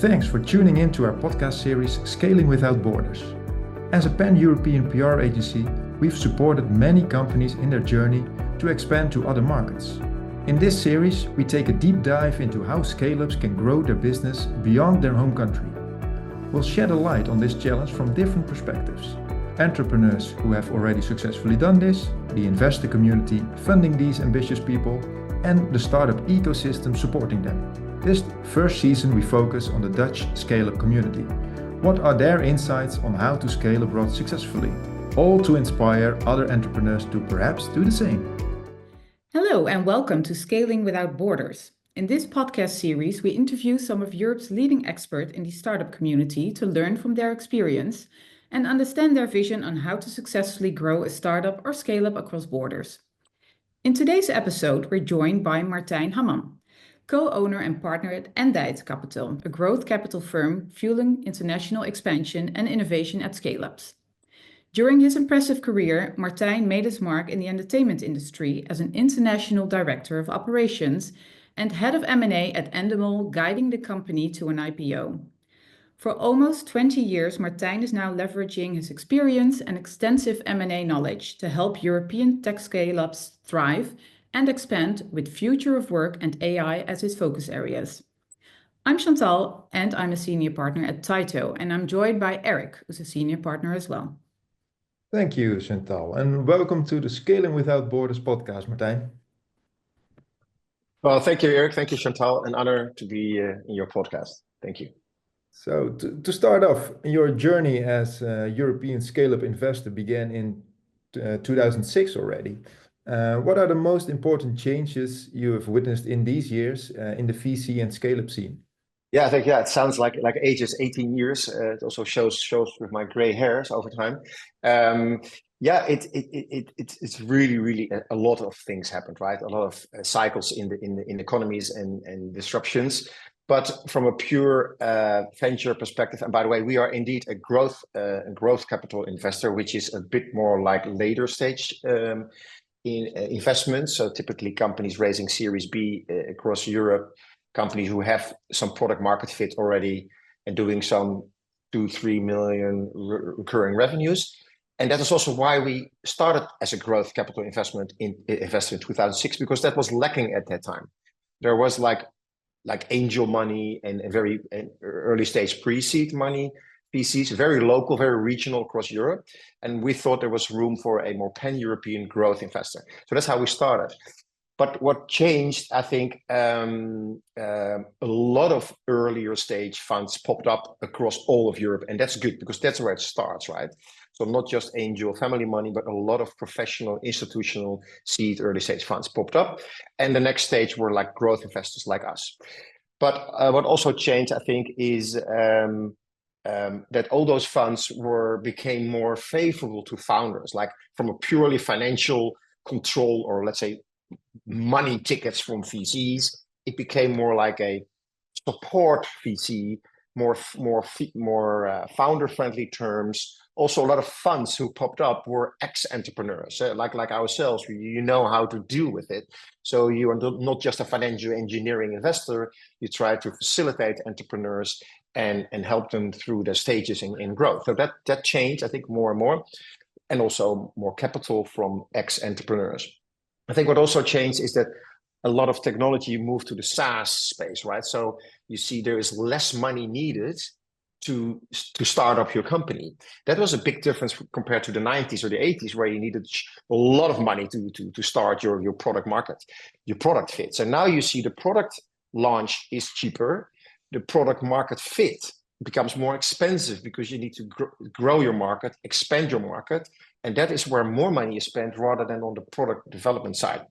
Thanks for tuning in to our podcast series Scaling Without Borders. As a pan-European PR agency, we've supported many companies in their journey to expand to other markets. In this series, we take a deep dive into how scale-ups can grow their business beyond their home country. We'll shed a light on this challenge from different perspectives. Entrepreneurs who have already successfully done this, the investor community funding these ambitious people, and the startup ecosystem supporting them. This first season we focus on the Dutch scale-up community. What are their insights on how to scale abroad successfully? All to inspire other entrepreneurs to perhaps do the same. Hello and welcome to Scaling Without Borders. In this podcast series, we interview some of Europe's leading experts in the startup community to learn from their experience and understand their vision on how to successfully grow a startup or scale up across borders. In today's episode, we're joined by Martijn Hamann, co-owner and partner at Endeit Capital, a growth capital firm fueling international expansion and innovation at scale-ups. During his impressive career, Martijn made his mark in the entertainment industry as an international director of operations and head of M&A at Endemol, guiding the company to an IPO. For almost 20 years, Martijn is now leveraging his experience and extensive M&A knowledge to help European tech scale-ups thrive and expand with future of work and AI as his focus areas. I'm Chantal and I'm a senior partner at Tyto, and I'm joined by Erik, who's a senior partner as well. Thank you, Chantal, and welcome to the Scaling Without Borders podcast, Martijn. Well, thank you, Erik. Thank you, Chantal. An honor to be in your podcast. Thank you. So to start off, your journey as a European scale-up investor began in 2006 already. What are the most important changes you have witnessed in these years in the VC and scale-up scene? Yeah, I think it sounds like ages, 18 years. It also shows with my gray hairs over time. It's really a lot of things happened, right? A lot of cycles in economies and disruptions. But from a pure venture perspective, and by the way, we are indeed a growth capital investor, which is a bit more like later stage in investments. So typically companies raising Series B across Europe, companies who have some product market fit already and doing some 2-3 million recurring revenues. And that is also why we started as a growth capital investor in 2006, because that was lacking at that time. There was like angel money and very early stage pre-seed money, VCs, very local, very regional across Europe. And we thought there was room for a more pan-European growth investor. So that's how we started. But what changed, I think, a lot of earlier stage funds popped up across all of Europe. And that's good because that's where it starts, right? So not just angel family money, but a lot of professional, institutional seed early stage funds popped up. And the next stage were like growth investors like us. But what also changed, I think, is that all those funds became more favorable to founders, like from a purely financial control, or let's say money tickets from VCs. It became more like a support VC, more founder-friendly terms. Also, a lot of funds who popped up were ex-entrepreneurs, like ourselves. You know how to deal with it. So you are not just a financial engineering investor. You try to facilitate entrepreneurs and help them through the stages in growth. So that changed, I think, more and more, and also more capital from ex-entrepreneurs. I think what also changed is that a lot of technology moved to the SaaS space, right? So you see there is less money needed to start up your company. That was a big difference compared to the 90s or the 80s, where you needed a lot of money to start your product fit. So now you see the product launch is cheaper. The product market fit becomes more expensive because you need to grow your market, expand your market. And that is where more money is spent rather than on the product development side.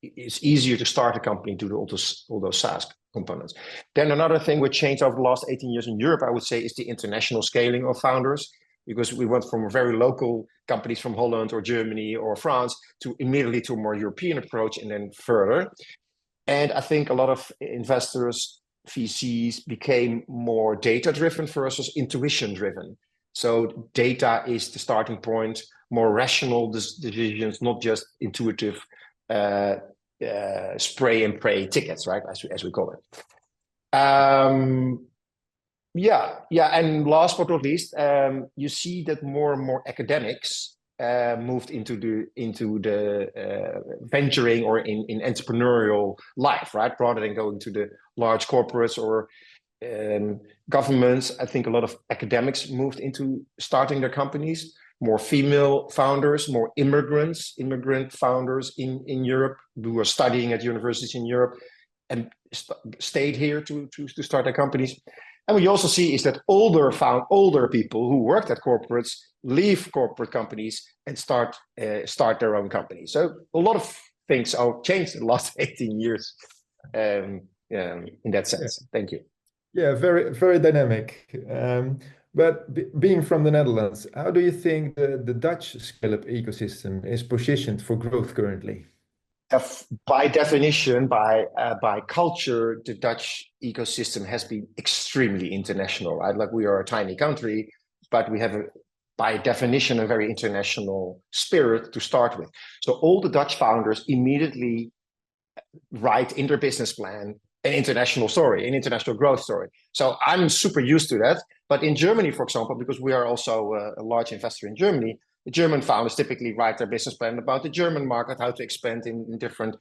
It's easier to start a company due to all those SaaS components. Then another thing which changed over the last 18 years in Europe, I would say, is the international scaling of founders, because we went from very local companies from Holland or Germany or France to immediately to a more European approach and then further. And I think a lot of investors, VCs, became more data-driven versus intuition-driven. So data is the starting point, more rational decisions, not just intuitive spray and pray tickets, right? As we call it. Yeah. And last but not least, you see that more and more academics moved into the venturing or in entrepreneurial life, right? Rather than going to the large corporates or governments. I think a lot of academics moved into starting their companies. More female founders, more immigrant founders in Europe who are studying at universities in Europe and stayed here to start their companies. And what you also see is that older people who worked at corporates leave corporate companies and start their own company. So a lot of things have changed in the last 18 years in that sense. Yeah. Thank you. Yeah, very, very dynamic. But being from the Netherlands, how do you think the Dutch scale-up ecosystem is positioned for growth currently? By definition, by culture, the Dutch ecosystem has been extremely international, right? Like we are a tiny country, but we have by definition, a very international spirit to start with. So all the Dutch founders immediately write in their business plan an international story, an international growth story. So I'm super used to that. But in Germany, for example, because we are also a large investor in Germany, the German founders typically write their business plan about the German market, how to expand in different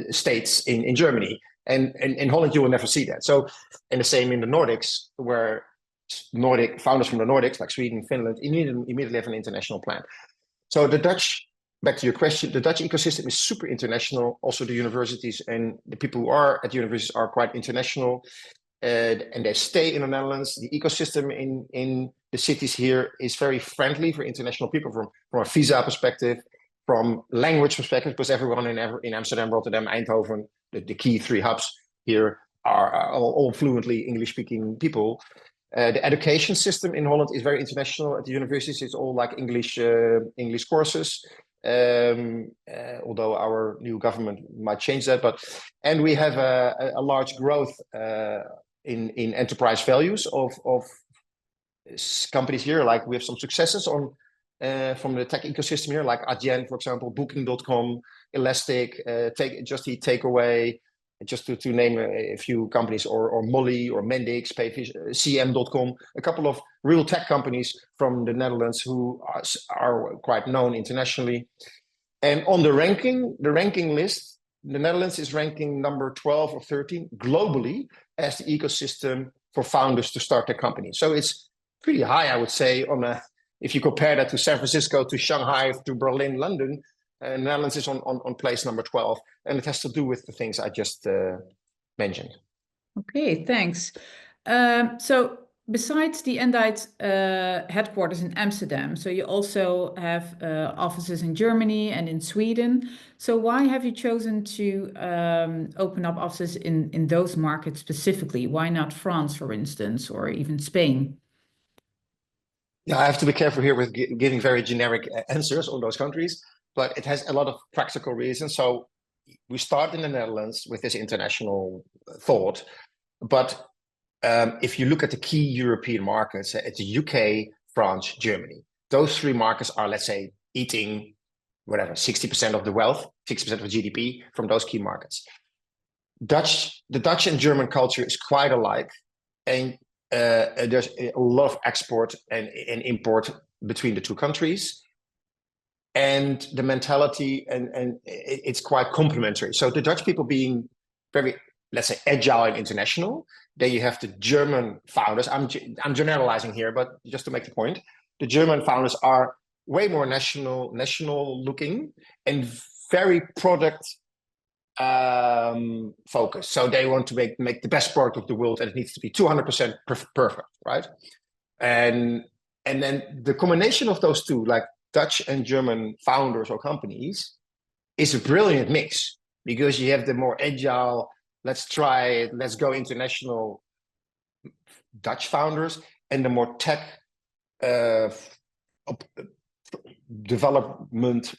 states in Germany. And in Holland, you will never see that. So, and the same in the Nordics, where Nordic founders from the Nordics, like Sweden, Finland, immediately have an international plan. So the Dutch, back to your question, the Dutch ecosystem is super international. Also, the universities and the people who are at universities are quite international. And they stay in the Netherlands. The ecosystem in the cities here is very friendly for international people from a visa perspective, from language perspective, because everyone in Amsterdam, Rotterdam, Eindhoven, the key three hubs here are all fluently English-speaking people. The education system in Holland is very international. At the universities, it's all like English courses. Although our new government might change that, and we have a large growth in enterprise values of companies here. Like we have some successes from the tech ecosystem here, like Adyen, for example, Booking.com, Elastic, Just Eat Takeaway, just to name a few companies, or Molly, or Mendix, Payfish, CM.com, a couple of real tech companies from the Netherlands who are quite known internationally. And on the ranking list, the Netherlands is ranking number 12 or 13 globally as the ecosystem for founders to start their company. So it's pretty high, I would say, if you compare that to San Francisco, to Shanghai, to Berlin, London. The Netherlands is on place number 12, and it has to do with the things I just mentioned. Okay, thanks. So besides the Endeit headquarters in Amsterdam, so you also have offices in Germany and in Sweden. So why have you chosen to open up offices in those markets specifically? Why not France, for instance, or even Spain? Yeah, I have to be careful here with giving very generic answers on those countries, but it has a lot of practical reasons. So we start in the Netherlands with this international thought, but if you look at the key European markets, it's the UK, France, Germany. Those three markets are, let's say, eating whatever, 60% of the wealth, 60% of GDP from those key markets. The Dutch and German culture is quite alike, and there's a lot of export and import between the two countries. And the mentality and it's quite complementary. So the Dutch people being very, let's say, agile and international. Then you have the German founders. I'm generalizing here, but just to make the point, the German founders are way more national looking and very product focused. So they want to make the best product of the world, and it needs to be 200% perfect, right? And then the combination of those two, like Dutch and German founders or companies, is a brilliant mix, because you have the more agile, let's try it, let's go international Dutch founders, and the more tech development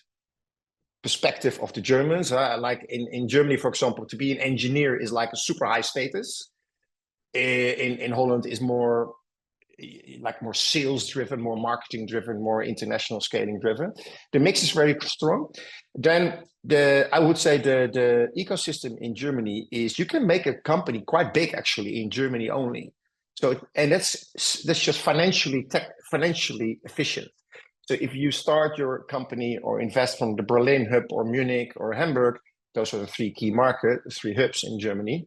perspective of the Germans. Like in Germany, for example, to be an engineer is like a super high status. In Holland is more like more sales driven, more marketing driven, more international scaling driven. The mix is very strong. Then I would say the ecosystem in Germany is, you can make a company quite big actually in Germany only. And that's just financially efficient. So if you start your company or invest from the Berlin hub or Munich or Hamburg, those are the three hubs in Germany,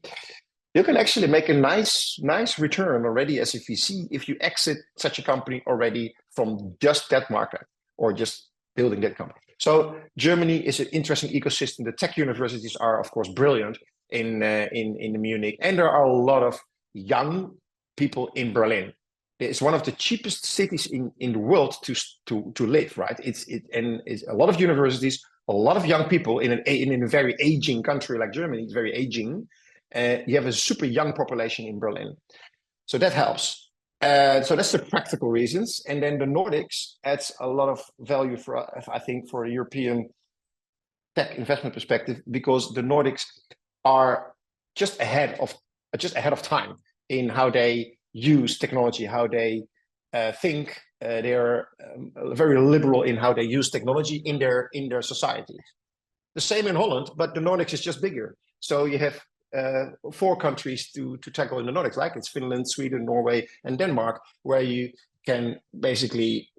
you can actually make a nice return already as a VC if you exit such a company already from just that market or just building that company. So Germany is an interesting ecosystem. The tech universities are, of course, brilliant in Munich, and there are a lot of young people in Berlin. It's one of the cheapest cities in the world to live, right? It's a lot of universities, a lot of young people in a very aging country like Germany. It's very aging. You have a super young population in Berlin, so that helps. So that's the practical reasons, and then the Nordics adds a lot of value for, I think, for a European tech investment perspective, because the Nordics are just ahead of time in how they use technology, how they think. They're very liberal in how they use technology in their society. The same in Holland, but the Nordics is just bigger. So you have 4 countries to tackle in the Nordics, like it's Finland, Sweden, Norway, and Denmark, where you can basically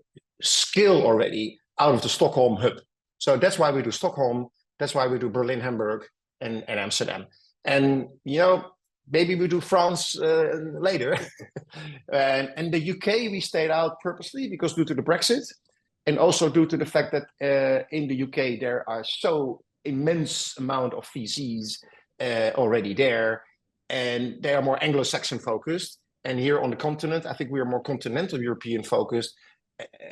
scale already out of the Stockholm hub. So that's why we do Stockholm. That's why we do Berlin, Hamburg, and Amsterdam. And maybe we do France later. And the UK we stayed out purposely because due to the Brexit, and also due to the fact that in the UK there are so immense amount of VCs already there, and they are more Anglo-Saxon focused. And here on the continent, I think we are more continental European focused,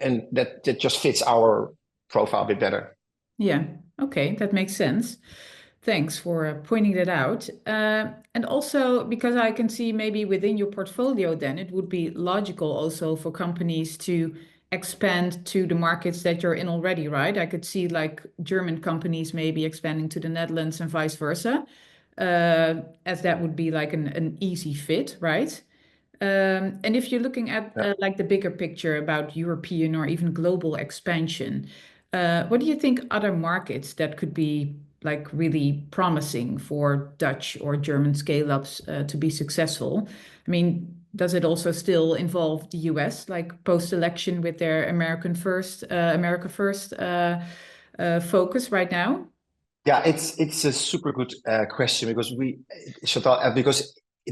and that just fits our profile a bit better. Yeah, okay, that makes sense. Thanks for pointing that out. And also because I can see maybe within your portfolio, then it would be logical also for companies to expand to the markets that you're in already, right? I could see like German companies maybe expanding to the Netherlands and vice versa, as that would be like an easy fit, right? And if you're looking at like the bigger picture about European or even global expansion, what do you think other markets that could be like really promising for Dutch or German scale-ups to be successful? I mean, does it also still involve the US, like post-election with their America first focus right now? Yeah, it's a super good question because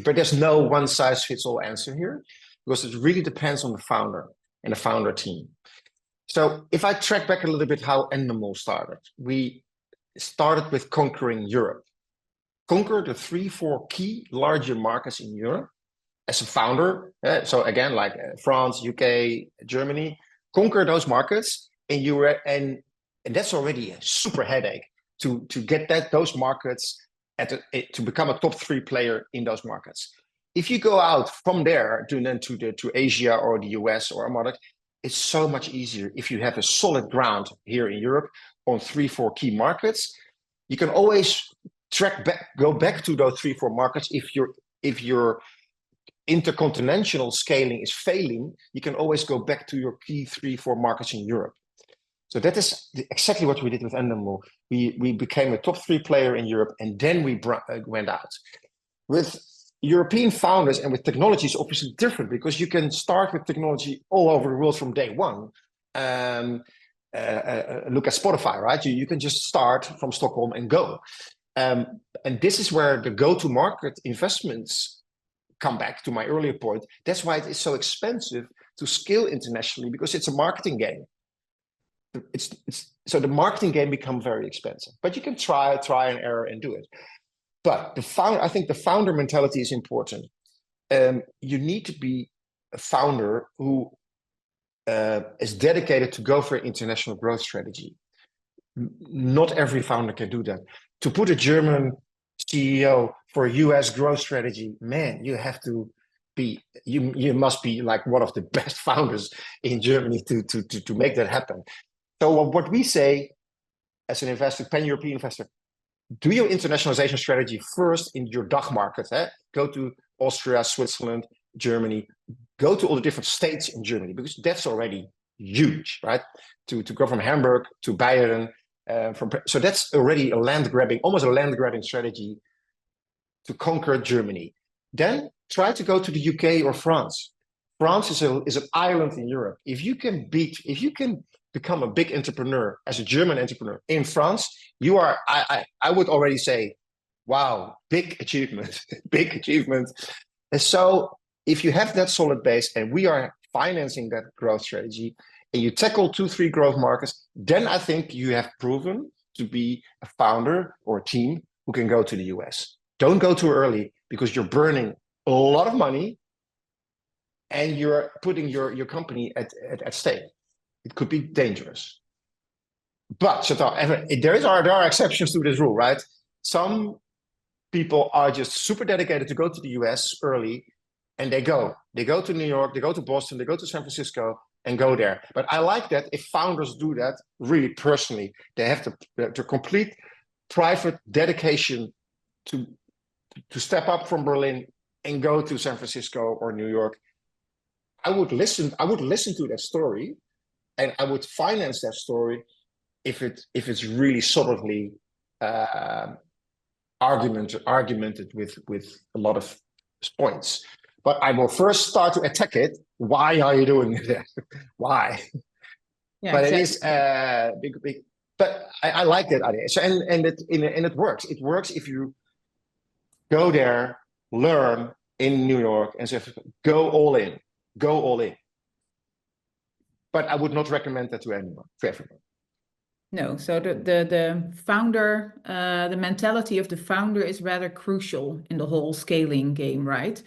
but there's no one size fits all answer here, because it really depends on the founder and the founder team. So if I track back a little bit how Endemol started, we started with conquering Europe, conquer the 3-4 key larger markets in Europe as a founder. So again, like France, UK, Germany, conquer those markets, and that's already a super headache to get those markets to become a top 3 player in those markets. If you go out from there to Asia or the US or a market, it's so much easier if you have a solid ground here in Europe on 3-4 key markets. You can always go back to those 3-4 markets. If your intercontinental scaling is failing, you can always go back to your key 3-4 markets in Europe. So that is exactly what we did with Endemol. We became a top 3 player in Europe, and then we went out. With European founders and with technology is obviously different, because you can start with technology all over the world from day one. Look at Spotify, right? You can just start from Stockholm and go. And this is where the go-to-market investments come back to my earlier point. That's why it is so expensive to scale internationally, because it's a marketing game. So the marketing game becomes very expensive, but you can try and error and do it. But I think the founder mentality is important. You need to be a founder who is dedicated to go for an international growth strategy. Not every founder can do that. To put a German CEO for a US growth strategy, man, you must be like one of the best founders in Germany to make that happen. So what we say as an investor, pan-European investor, do your internationalization strategy first in your DACH market. Go to Austria, Switzerland, Germany. Go to all the different states in Germany, because that's already huge, right? To go from Hamburg to Bayern. So that's already almost a land grabbing strategy to conquer Germany. Then try to go to the UK or France. France is an island in Europe. If you can become a big entrepreneur as a German entrepreneur in France, you are, I would already say, wow, big achievement, big achievement. And so if you have that solid base and we are financing that growth strategy and you tackle 2-3 growth markets, then I think you have proven to be a founder or a team who can go to the US. Don't go too early because you're burning a lot of money and you're putting your company at stake. It could be dangerous. But Chantal, there are exceptions to this rule, right? Some people are just super dedicated to go to the US early, and they go to New York, they go to Boston, they go to San Francisco and go there. But I like that if founders do that really personally, they have to complete private dedication to step up from Berlin and go to San Francisco or New York. I would listen to that story, and I would finance that story if it's really solidly argumented with a lot of points. But I will first start to attack it. Why are you doing that? Why? Yeah, but exactly. It is big. But I like that idea. So and it works. It works if you go there, learn in New York, and say go all in. Go all in. But I would not recommend that to anyone, to everyone. No, so the founder, the mentality of the founder is rather crucial in the whole scaling game, right?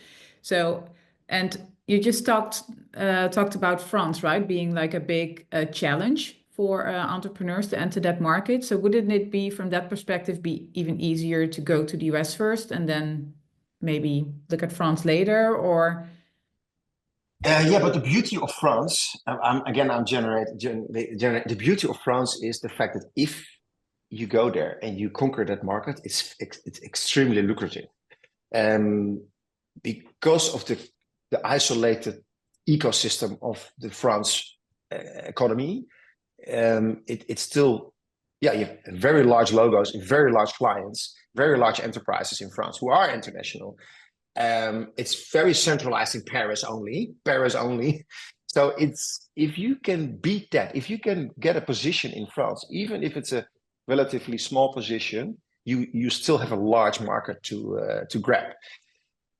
So, and you just talked about France, right? Being like a big challenge for entrepreneurs to enter that market. So wouldn't it be, from that perspective, be even easier to go to the US first and then maybe look at France later, or? Yeah, but the beauty of France, the beauty of France is the fact that if you go there and you conquer that market, it's extremely lucrative. Because of the isolated ecosystem of the France economy, it's still, you have very large logos, very large clients, very large enterprises in France who are international. It's very centralized in Paris only. So if you can beat that, if you can get a position in France, even if it's a relatively small position, you still have a large market to grab.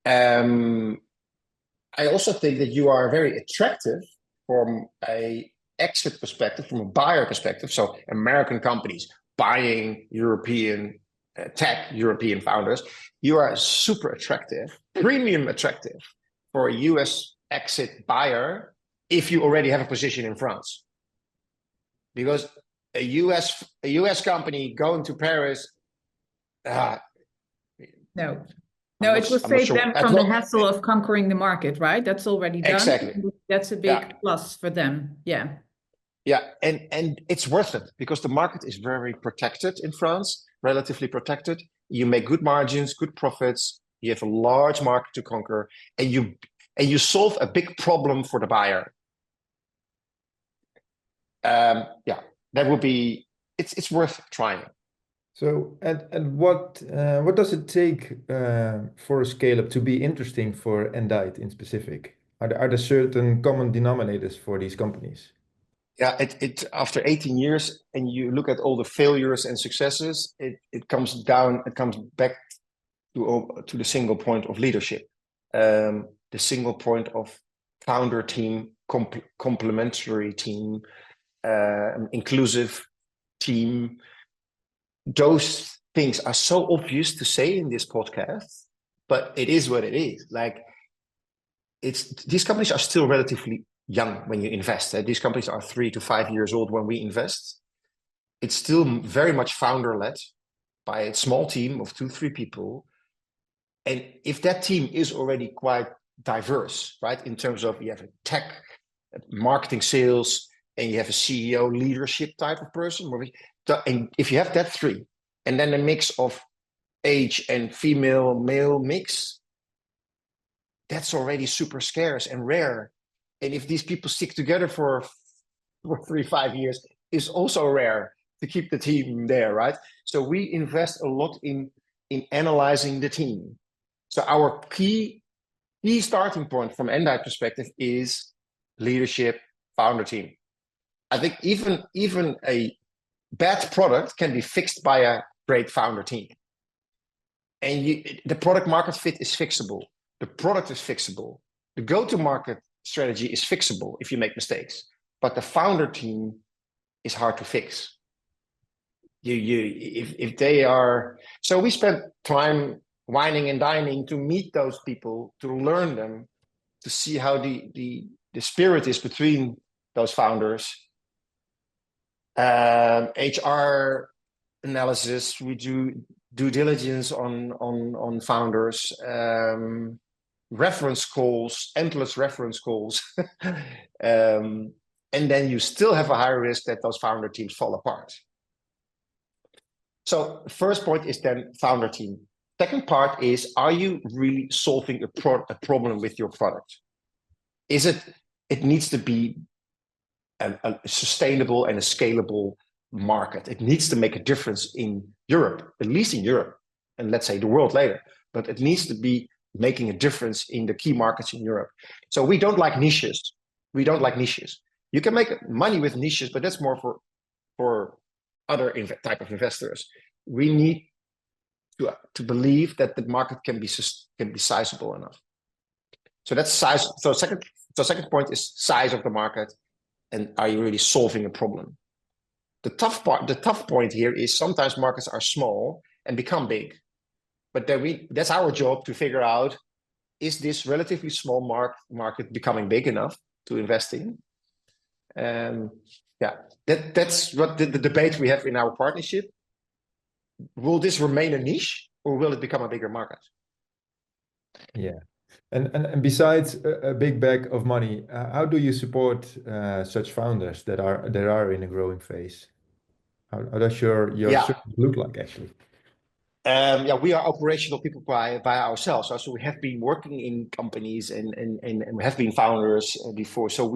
I also think that you are very attractive from a exit perspective, from a buyer perspective. So American companies buying European tech, European founders, you are super attractive, premium attractive for a US exit buyer if you already have a position in France. Because a US company going to Paris, No. No, it will save them from the hassle of conquering the market, right? That's already done. Exactly. That's a big plus for them. Yeah. Yeah, and it's worth it because the market is very protected in France, relatively protected. You make good margins, good profits. You have a large market to conquer, and you solve a big problem for the buyer. That would be it's worth trying. So, and what does it take for a scale up to be interesting for Endeit in specific? Are there certain common denominators for these companies? Yeah, it after 18 years, and you look at all the failures and successes, it comes back to the single point of leadership, the single point of founder team, complementary team, inclusive team. Those things are so obvious to say in this podcast, but it is what it is. Like, these companies are still relatively young when you invest. These companies are 3 to 5 years old when we invest. It's still very much founder-led by a small team of 2-3 people. And if that team is already quite diverse, right, in terms of you have a tech, marketing, sales, and you have a CEO leadership type of person, and if you have that 3, and then a mix of age and female male mix, that's already super scarce and rare. And if these people stick together for 3-5 years, is also rare to keep the team there, right? So we invest a lot in analyzing the team. So our key key starting point from Endeit perspective is leadership, founder team. I think even a bad product can be fixed by a great founder team. And the product market fit is fixable. The product is fixable. The go-to-market strategy is fixable if you make mistakes. But the founder team is hard to fix. If they are, so we spent time whining and dining to meet those people, to learn them, to see how the spirit is between those founders. HR analysis, we do due diligence on founders, reference calls, endless reference calls. And then you still have a higher risk that those founder teams fall apart. So first point is then founder team. Second part is, are you really solving a problem with your product? It needs to be a sustainable and a scalable market. It needs to make a difference in Europe, at least in Europe, and let's say the world later, but it needs to be making a difference in the key markets in Europe. So we don't like niches. We don't like niches. You can make money with niches, but that's more for other type of investors. We need to believe that the market can be sizable enough. So that's size. So second point is size of the market, and are you really solving a problem? The tough point here is sometimes markets are small and become big, but then that's our job to figure out, is this relatively small market becoming big enough to invest in? Yeah, that's what the debate we have in our partnership. Will this remain a niche, or will it become a bigger market? Yeah. And besides a big bag of money, how do you support such founders that are in a growing phase? How does your service look like, actually? Yeah, we are operational people by ourselves. So we have been working in companies and we have been founders before. So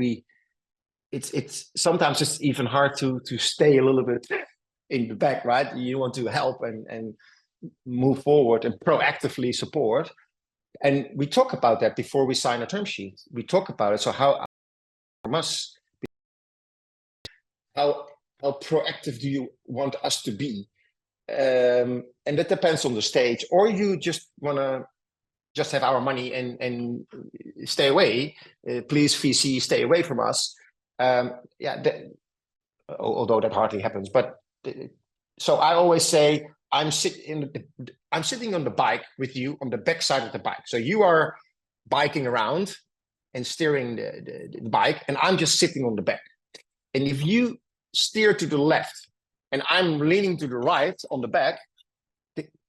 it's sometimes it's even hard to stay a little bit in the back, right? You want to help and move forward and proactively support. And we talk about that before we sign a term sheet. We talk about it. So how proactive do you want us to be? And that depends on the stage. Or you just want to just have our money and stay away. Please, VC, stay away from us. Although that hardly happens. But so I always say, I'm sitting on the bike with you on the back side of the bike. So you are biking around and steering the bike, and I'm just sitting on the back. And if you steer to the left and I'm leaning to the right on the back,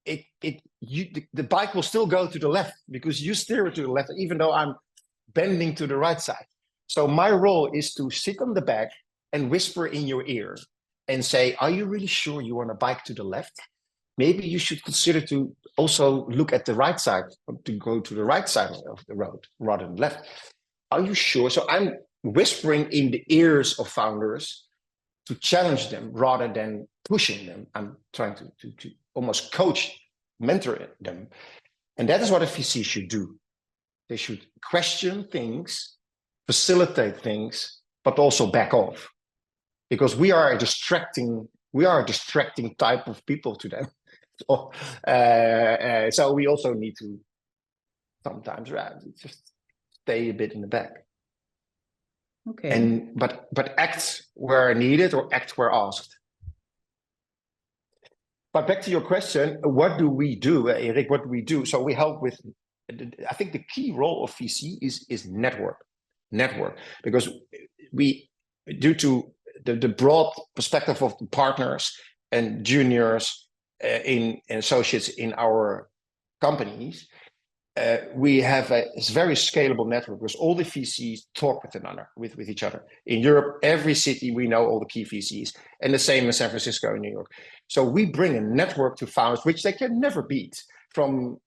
the bike will still go to the left because you steer it to the left, even though I'm bending to the right side. So my role is to sit on the back and whisper in your ear and say, are you really sure you want to bike to the left? Maybe you should consider to also look at the right side, to go to the right side of the road rather than left. Are you sure? So I'm whispering in the ears of founders to challenge them rather than pushing them. I'm trying to almost coach, mentor them. And that is what a VC should do. They should question things, facilitate things, but also back off. Because we are a distracting type of people to them. So we also need to sometimes just stay a bit in the back. Okay. But act where needed or act where asked. But back to your question, what do we do, Erik? What do we do? So we help with. I think the key role of VC is network, because we, due to the broad perspective of the partners and juniors and associates in our companies, we have a very scalable network because all the VCs talk with each other. In Europe, every city we know all the key VCs, and the same in San Francisco and New York. So we bring a network to founders which they can never beat from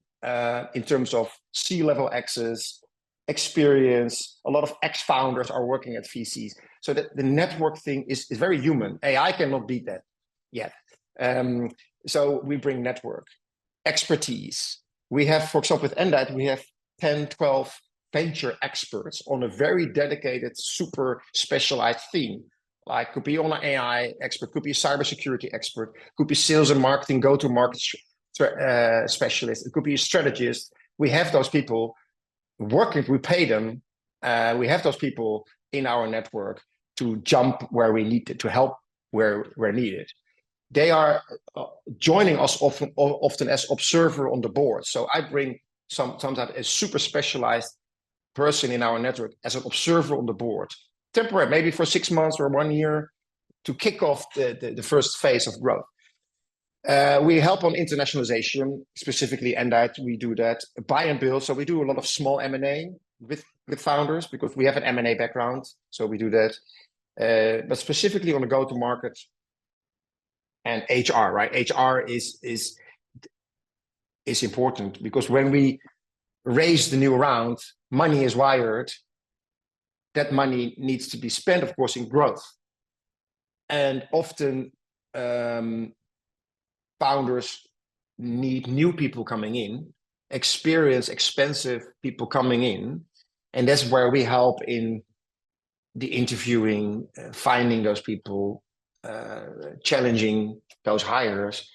in terms of C-level access, experience. A lot of ex-founders are working at VCs. So that the network thing is very human. AI cannot beat that yet. So we bring network, expertise. We have, for example, with Endeit, we have 10, 12 venture experts on a very dedicated, super specialized theme. Like could be on an AI expert, could be a cybersecurity expert, could be sales and marketing, go-to-market specialist, it could be a strategist. We have those people working, we pay them. We have those people in our network to jump where we need to help where needed. They are joining us often as observer on the board. So I bring sometimes a super specialized person in our network as an observer on the board, temporary, maybe for 6 months or 1 year, to kick off the first phase of growth. We help on internationalization, specifically Endeit. We do that, buy and build. So we do a lot of small M&A with founders because we have an M&A background. So we do that, but specifically on the go-to-market and HR. Right, HR is important because when we raise the new round, money is wired. That money needs to be spent, of course, in growth. And often founders need new people coming in, expensive people coming in. And that's where we help in the interviewing, finding those people, challenging those hires.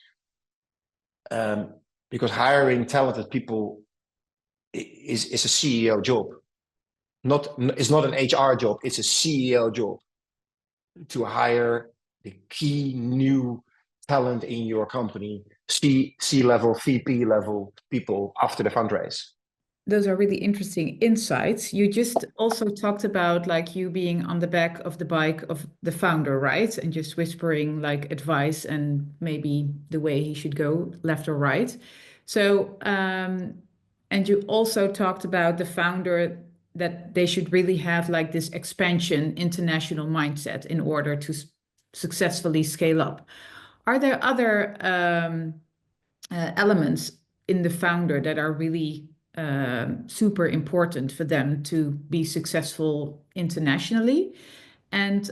Because hiring talented people is a CEO job. It's not an HR job, it's a CEO job to hire the key new talent in your company, C-level, VP level people after the fundraise. Those are really interesting insights. You just also talked about like you being on the back of the bike of the founder, right? And just whispering like advice and maybe the way he should go left or right. So, and you also talked about the founder that they should really have like this expansion international mindset in order to successfully scale up. Are there other elements in the founder that are really super important for them to be successful internationally? And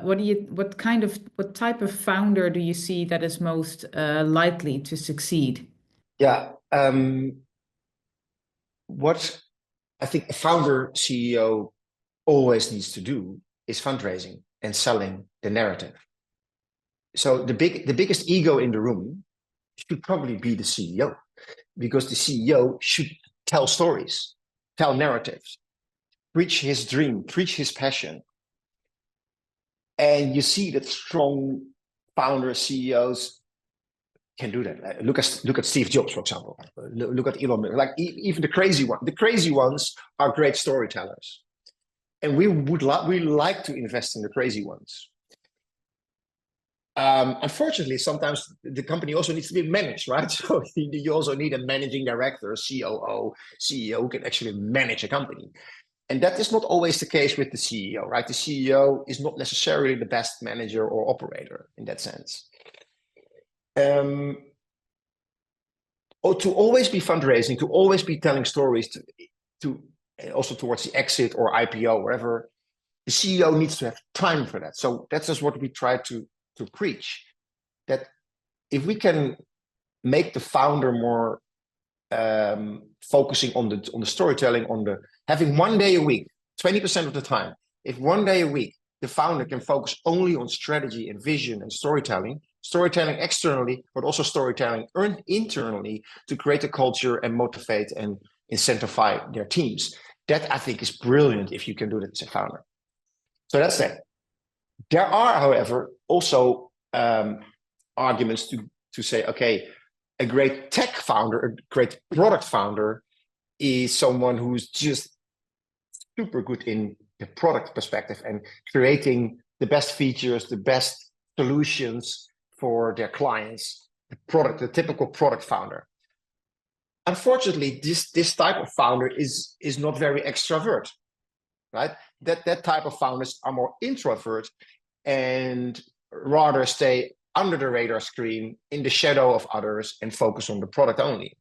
what type of founder do you see that is most likely to succeed? Yeah, what I think a founder CEO always needs to do is fundraising and selling the narrative. So the biggest ego in the room should probably be the CEO, because the CEO should tell stories, tell narratives, preach his dream, preach his passion. And you see that strong founder CEOs can do that. Look at Steve Jobs, for example. Look at Elon Musk. Like even the crazy ones. The crazy ones are great storytellers, and we like to invest in the crazy ones. Unfortunately, sometimes the company also needs to be managed, right? So you also need a managing director, COO, CEO who can actually manage a company. And that is not always the case with the CEO, right? The CEO is not necessarily the best manager or operator in that sense. Or to always be fundraising, to always be telling stories, to also towards the exit or IPO, wherever, the CEO needs to have time for that. So that's just what we try to preach, that if we can make the founder more focusing on the storytelling, on the having 1 day a week, 20% of the time, if 1 day a week the founder can focus only on strategy and vision and storytelling externally, but also storytelling internally to create a culture and motivate and incentivize their teams. That I think is brilliant if you can do that as a founder. So that's that. There are, however, also arguments to say, okay, a great tech founder, a great product founder is someone who's just super good in the product perspective and creating the best features, the best solutions for their clients, the typical product founder. Unfortunately, this type of founder is not very extrovert, right? That type of founders are more introvert and rather stay under the radar screen in the shadow of others and focus on the product only.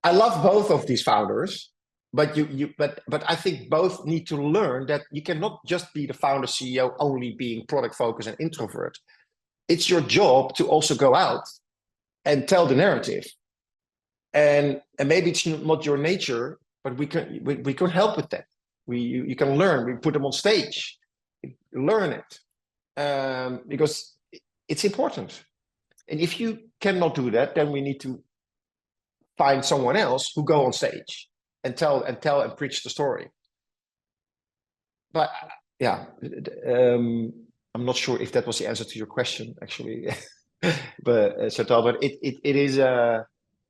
I love both of these founders, but I think both need to learn that you cannot just be the founder CEO only being product focused and introvert. It's your job to also go out and tell the narrative. and maybe it's not your nature, but we can help with that. You can learn. We put them on stage, learn it, because it's important. And if you cannot do that, then we need to find someone else who go on stage and tell and preach the story. But yeah, I'm not sure if that was the answer to your question, actually. But Chantal, but it is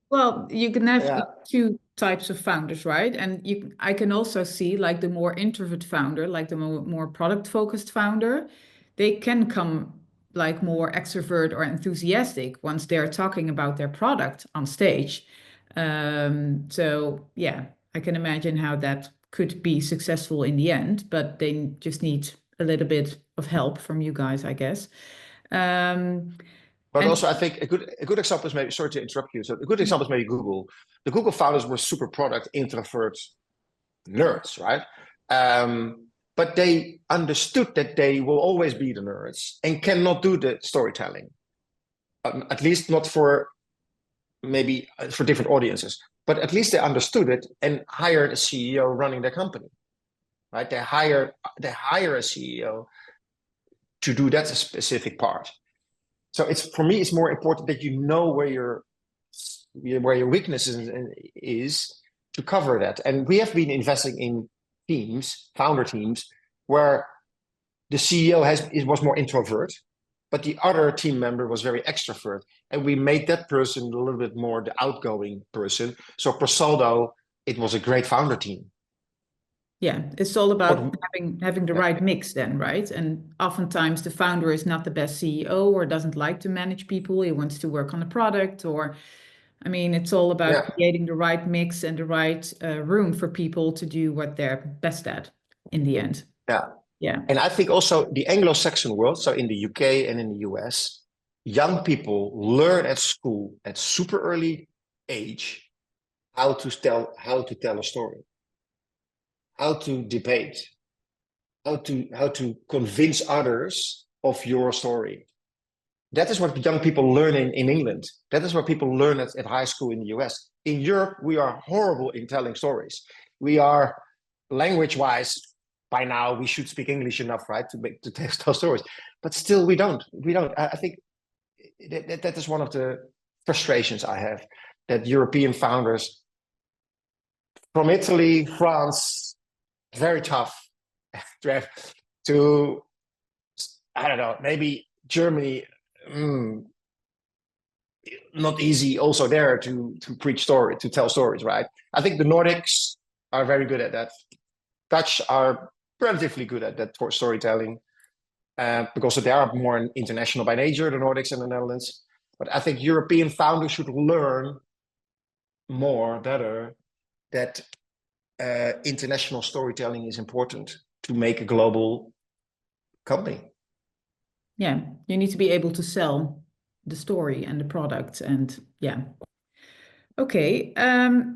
Well, you can have two types of founders, right? And I can also see like the more introvert founder, like the more product focused founder, they can come like more extrovert or enthusiastic once they're talking about their product on stage. So yeah, I can imagine how that could be successful in the end, but they just need a little bit of help from you guys, I guess. But And also, I think a good example is maybe, sorry to interrupt you. So a good example is maybe Google. The Google founders were super product introvert nerds, right? But they understood that they will always be the nerds and cannot do the storytelling, at least not for maybe for different audiences. But at least they understood it and hired a CEO running their company, right? They hire a CEO to do that specific part. So for me, it's more important that you know where your weakness is to cover that. And we have been investing in teams, founder teams, where the CEO was more introvert, but the other team member was very extrovert. And we made that person a little bit more the outgoing person. So per saldo, it was a great founder team. yeah, it's all about having the right mix then, right? And oftentimes the founder is not the best CEO or doesn't like to manage people. He wants to work on the product I mean, it's all about creating the right mix and the right room for people to do what they're best at in the end. Yeah. Yeah. And I think also the Anglo-Saxon world, so in the UK and in the US, young people learn at school at super early age how to tell a story, how to debate, how to convince others of your story. That is what young people learn in England. That is what people learn at high school in the US. In Europe, we are horrible in telling stories. We are, language-wise, by now we should speak English enough, right, to tell stories. But still, we don't. I think that is one of the frustrations I have, that European founders from Italy, France, very tough, to, I don't know, maybe Germany, not easy also there to tell stories, right? I think the Nordics are very good at that. Dutch are relatively good at that storytelling, because they are more international by nature, the Nordics and the Netherlands. But I think European founders should learn better that international storytelling is important to make a global company. Yeah, you need to be able to sell the story and the product and yeah. Okay,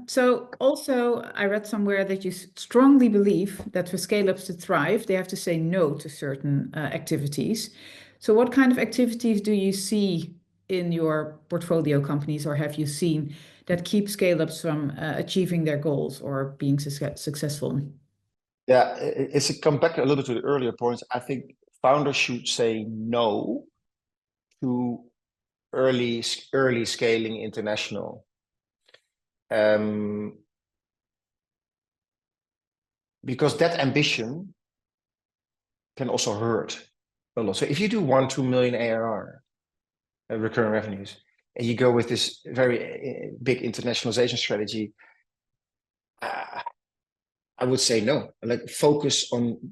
so also I read somewhere that you strongly believe that for scale-ups to thrive, they have to say no to certain activities. So what kind of activities do you see in your portfolio companies, or have you seen that keep scale-ups from achieving their goals or being successful? Yeah, it's a come back a little bit to the earlier points. I think founders should say no to early scaling international. Because that ambition can also hurt a lot. So if you do 1-2 million ARR, recurring revenues, and you go with this very big internationalization strategy, I would say no. Like focus on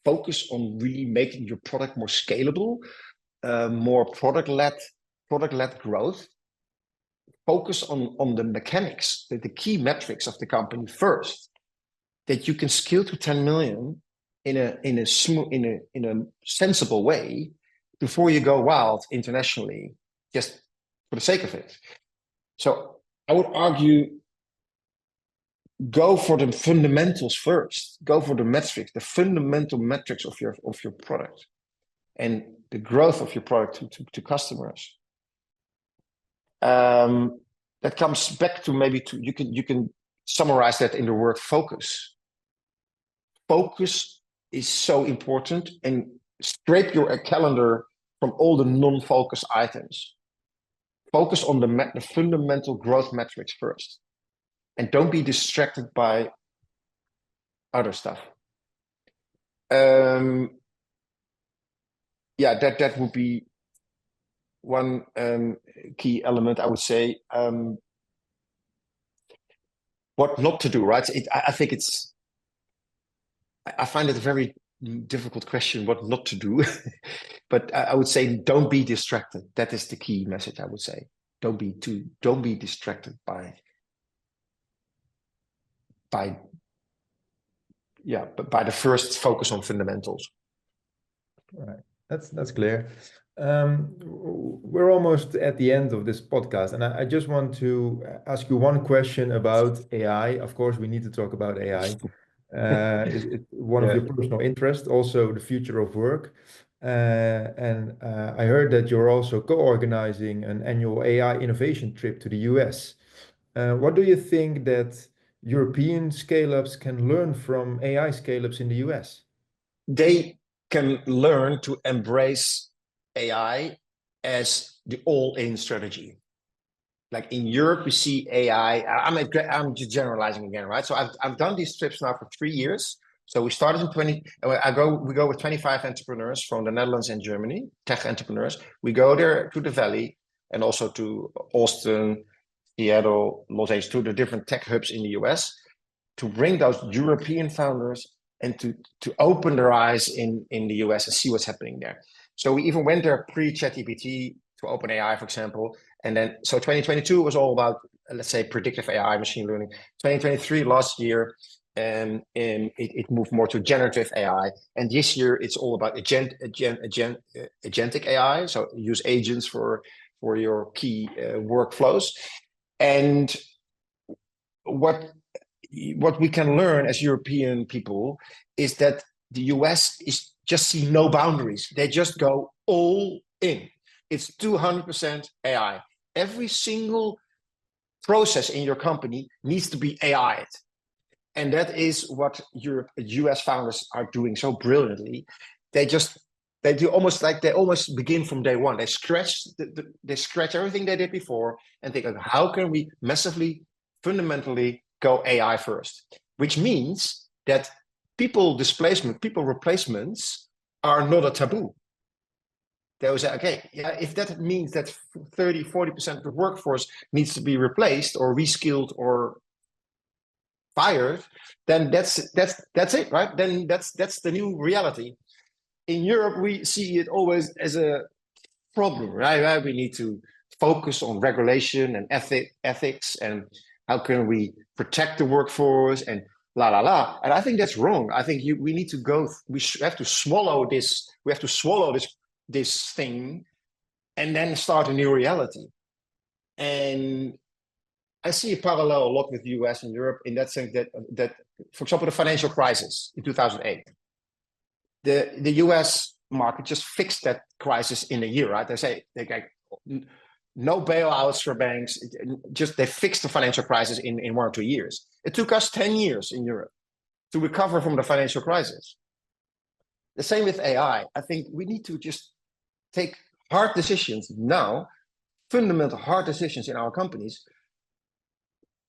really making your product more scalable, more product-led growth. Focus on the mechanics, the key metrics of the company first, that you can scale to 10 million in a sensible way before you go wild internationally, just for the sake of it. So I would argue, go for the fundamentals first. Go for the metrics, the fundamental metrics of your product, and the growth of your product to customers. that comes back to you can summarize that in the word focus. Focus is so important, and scrape your calendar from all the non-focus items. Focus on the fundamental growth metrics first, and don't be distracted by other stuff. That would be one key element, I would say. What not to do, right? I find it a very difficult question, what not to do. But I would say, don't be distracted. That is the key message, I would say. Don't be distracted by the first focus on fundamentals. Right. That's clear. We're almost at the end of this podcast, and I just want to ask you one question about AI. Of course, we need to talk about AI. It's one of your personal interests, also the future of work. And I heard that you're also co-organizing an annual AI innovation trip to the US. What do you think that European scale-ups can learn from AI scale-ups in the US? They can learn to embrace AI as the all-in strategy. Like in Europe, we see AI. I'm just generalizing again, right? So I've done these trips now for 3 years. So we started in 20. We go with 25 entrepreneurs from the Netherlands and Germany, tech entrepreneurs. We go there to the Valley and also to Austin, Seattle, Los Angeles, to the different tech hubs in the US, to bring those European founders and to open their eyes in the US and see what's happening there. So we even went there pre-ChatGPT to OpenAI, for example. And then, so 2022 was all about, let's say, predictive AI, machine learning. 2023, last year, it moved more to generative AI. And this year, it's all about agentic AI. So use agents for your key workflows. And what we can learn as European people is that the US just see no boundaries. They just go all in. It's 200% AI. Every single process in your company needs to be AI'd. And that is what US founders are doing so brilliantly. They almost begin from day one. They scratch everything they did before and think, how can we massively, fundamentally go AI first? Which means that people replacements are not a taboo. They will say, okay, yeah, if that means that 30-40% of the workforce needs to be replaced or reskilled or fired, then that's it, right? Then that's the new reality. In Europe, we see it always as a problem, right? We need to focus on regulation and ethics and how can we protect the workforce and la la la. And I think that's wrong. I think we need to go. We have to swallow this. We have to swallow this thing, and then start a new reality. And I see a parallel a lot with the US and Europe in that sense that for example, the financial crisis in 2008. The US market just fixed that crisis in a year, right? They no bailouts for banks. They fixed the financial crisis in 1 or 2 years. It took us 10 years in Europe to recover from the financial crisis. The same with AI. I think we need to just take hard decisions now, fundamental hard decisions in our companies,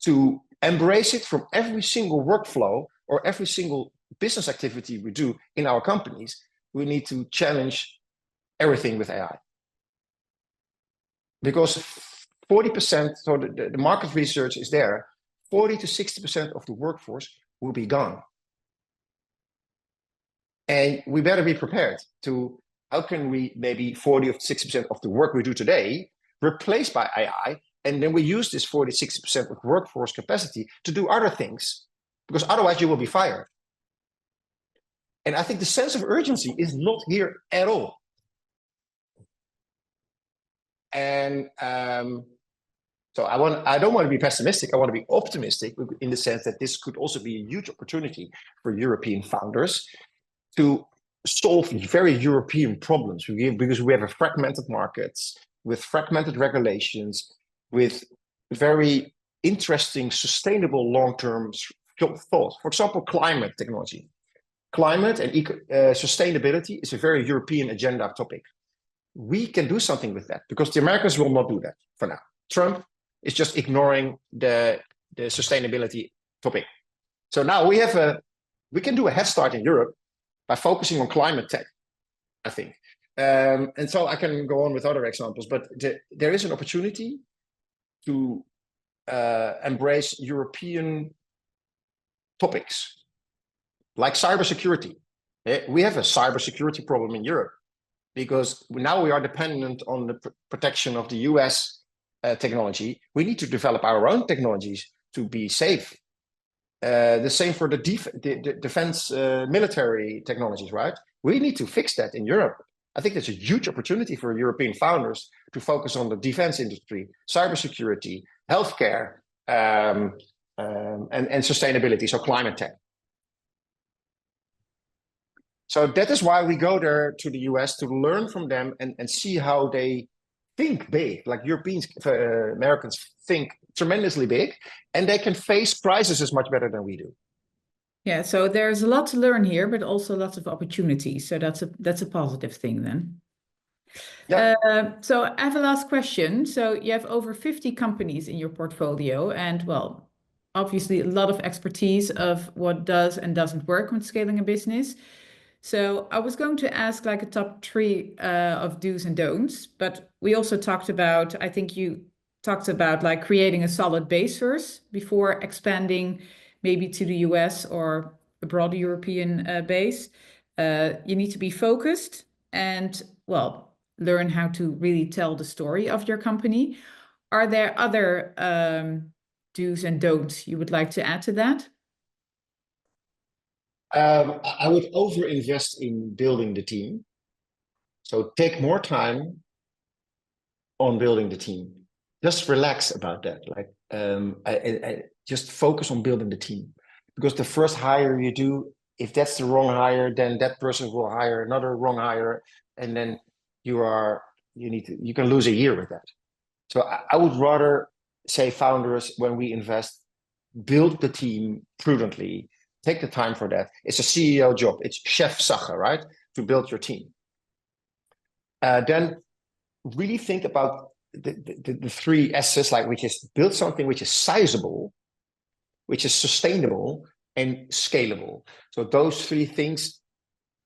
to embrace it from every single workflow or every single business activity we do in our companies. We need to challenge everything with AI. Because 40%, so the market research is there, 40 to 60% of the workforce will be gone. And we better be prepared to, how can we maybe 40 or 60% of the work we do today replaced by AI, and then we use this 40, 60% of workforce capacity to do other things, because otherwise you will be fired. And I think the sense of urgency is not here at all. And so I don't want to be pessimistic. I want to be optimistic in the sense that this could also be a huge opportunity for European founders to solve very European problems, because we have a fragmented markets with fragmented regulations, with very interesting, sustainable long-term thoughts. For example, climate technology. Climate and sustainability is a very European agenda topic. We can do something with that because the Americans will not do that for now. Trump is just ignoring the sustainability topic. So now we can do a head start in Europe by focusing on climate tech, I think. And so I can go on with other examples, but there is an opportunity to embrace European topics like cybersecurity. We have a cybersecurity problem in Europe because now we are dependent on the protection of the US technology. We need to develop our own technologies to be safe. The same for the defense military technologies, right? We need to fix that in Europe. I think there's a huge opportunity for European founders to focus on the defense industry, cybersecurity, healthcare, and sustainability, so climate tech. So that is why we go there to the US to learn from them and see how they think big, like Europeans, Americans think tremendously big, and they can face crises much better than we do. Yeah, so there's a lot to learn here, but also lots of opportunities. So that's a positive thing then. Yeah. So I have a last question. So you have over 50 companies in your portfolio, and well, obviously a lot of expertise of what does and doesn't work when scaling a business. So I was going to ask like a top 3 of do's and don'ts, but we also talked about, I think you talked about like creating a solid base first before expanding maybe to the US or a broader European base. You need to be focused and, well, learn how to really tell the story of your company. Are there other do's and don'ts you would like to add to that? I would over-invest in building the team. So take more time on building the team. Just relax about that. Like, I just focus on building the team. Because the first hire you do, if that's the wrong hire, then that person will hire another wrong hire, and then you can lose a year with that. So I would rather say founders, when we invest, build the team prudently. Take the time for that. It's a CEO job. It's Chefsache, right? To build your team. Then really think about the 3 S's, like which is build something which is sizable, which is sustainable, and scalable. So those 3 things,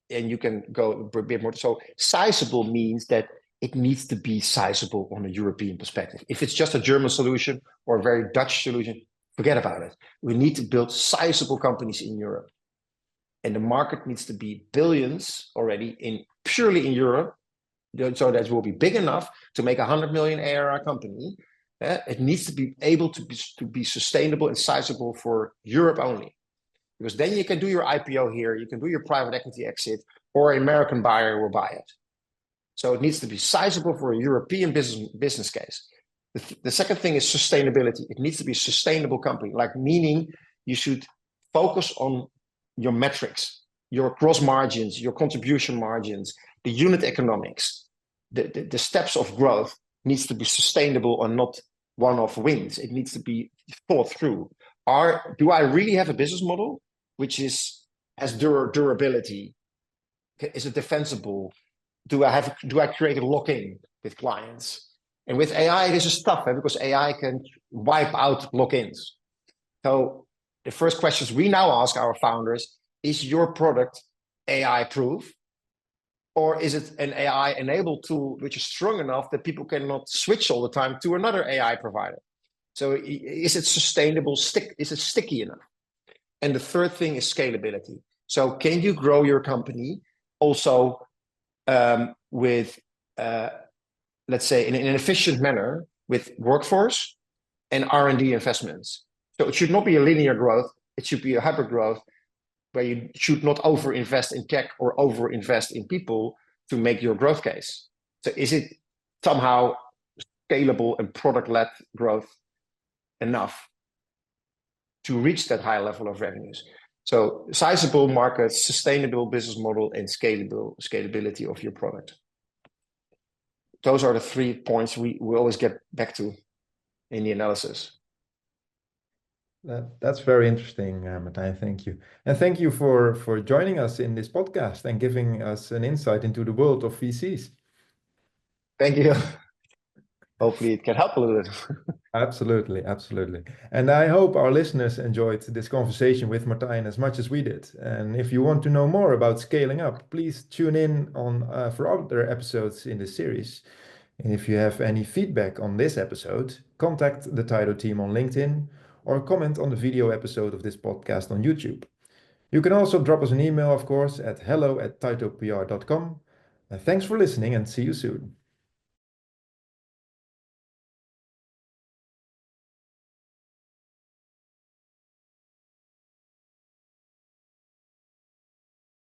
and you can go a bit more. So sizable means that it needs to be sizable on a European perspective. If it's just a German solution or a very Dutch solution, forget about it. We need to build sizable companies in Europe. And the market needs to be billions already purely in Europe. So that will be big enough to make 100 million ARR company. It needs to be able to be sustainable and sizable for Europe only. Because then you can do your IPO here, you can do your private equity exit, or an American buyer will buy it. So it needs to be sizable for a European business case. The second thing is sustainability. It needs to be a sustainable company, like meaning you should focus on your metrics, your gross margins, your contribution margins, the unit economics, the steps of growth needs to be sustainable and not one-off wins. It needs to be thought through. Do I really have a business model which has durability? Is it defensible? Do I create a lock-in with clients? And with AI, this is tough because AI can wipe out lock-ins. So the first questions we now ask our founders, is your product AI-proof? Or is it an AI-enabled tool which is strong enough that people cannot switch all the time to another AI provider? So is it sustainable? Is it sticky enough? And the third thing is scalability. So can you grow your company also with, let's say, in an efficient manner with workforce and R&D investments? So it should not be a linear growth. It should be a hybrid growth where you should not over-invest in tech or over-invest in people to make your growth case. So is it somehow scalable and product-led growth enough to reach that high level of revenues? So sizable markets, sustainable business model, and scalability of your product. Those are the 3 points we always get back to. in the analysis. That's very interesting, Martijn. Thank you. And thank you for joining us in this podcast and giving us an insight into the world of VCs. Thank you. Hopefully it can help a little bit. Absolutely, absolutely. And I hope our listeners enjoyed this conversation with Martijn as much as we did. And if you want to know more about scaling up, please tune in on for other episodes in this series. And if you have any feedback on this episode, contact the Tyto team on LinkedIn or comment on the video episode of this podcast on YouTube. You can also drop us an email, of course, at hello@tytopr.com. Thanks for listening and see you soon.